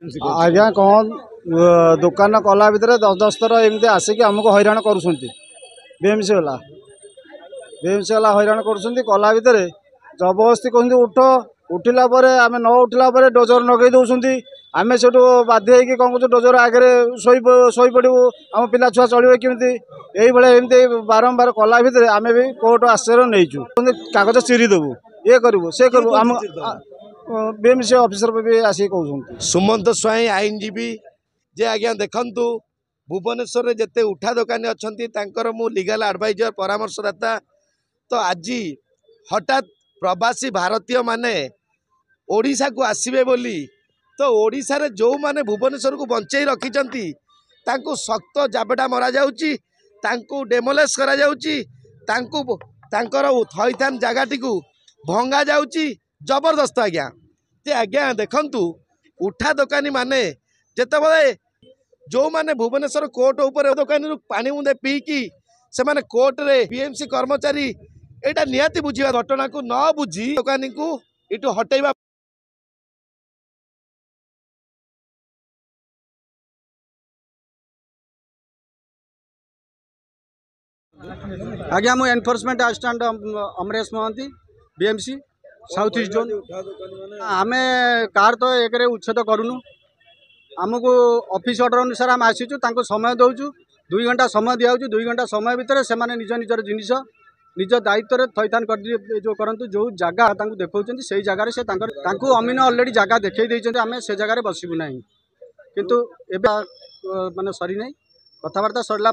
आज्ञा कौन दुकान कला भितर 10 थर एमती आसिक आमको हैरान बीएमसी वाला हैरान कला भितर जबरदस्ती कहते उठ उठिला आम न उठिला डोजर नगे दौरान आम से बाध्य कौन कर डोजर आगे शोई पड़ू आम पिला छुआ चलिए केमती एमती बारंबार कला भितर आम भी कोर्ट आश्चर्य नहींचु कागज चिरी देवु ये करूँ से करूँ आम बीएमसी ऑफिसर भी आसिक कहते सुमंत स्वाई आईनजीवी जे आज्ञा देखु भुवनेश्वर में जिते उठा दोकानी अच्छा मु लीगल एडवाइजर परामर्शदाता तो आज हठात प्रवासी भारतीय माने ओडिशा को आसबे बोली तो ओडिशा रे जो माने भुवनेश्वर को बंचाई रखिंट सख्त जाबेटा मरा जाउची तांकु डेमोलेस करा जाउची तांकु तांकर थैथान जगह को भंगा जाउची जबरदस्त आज्ञा जे आज्ञा देखंतु उठा दोकानी माने जेतेबेले जो माने भुवनेश्वर कोर्ट ऊपर दोकानी पानी मुंदे पीकी से माने कोर्ट रे बीएमसी कर्मचारी एटा निहाती बुझिबा घटना को न बुझी दोकानी को इटू हटेबा आज्ञा मु enforcement assistant Amaresh Mohanty BMC south east zone आम कार तो एक उच्छेद करूनु आमको ऑफिस ऑर्डर अनुसार आम आसीचु समय दौचु 2 घंटा समय दिखाऊँ 2 घंटा समय भितर से निज निजर जिनिस निज दायित्व रे थैथान कर जो करंतु जो जगह देखा से जगार से अमीन ऑलरेडी जगह देखते आम से जगार बसबू ना किंतु एबे माने सरी नहीं कथबार्ता सरला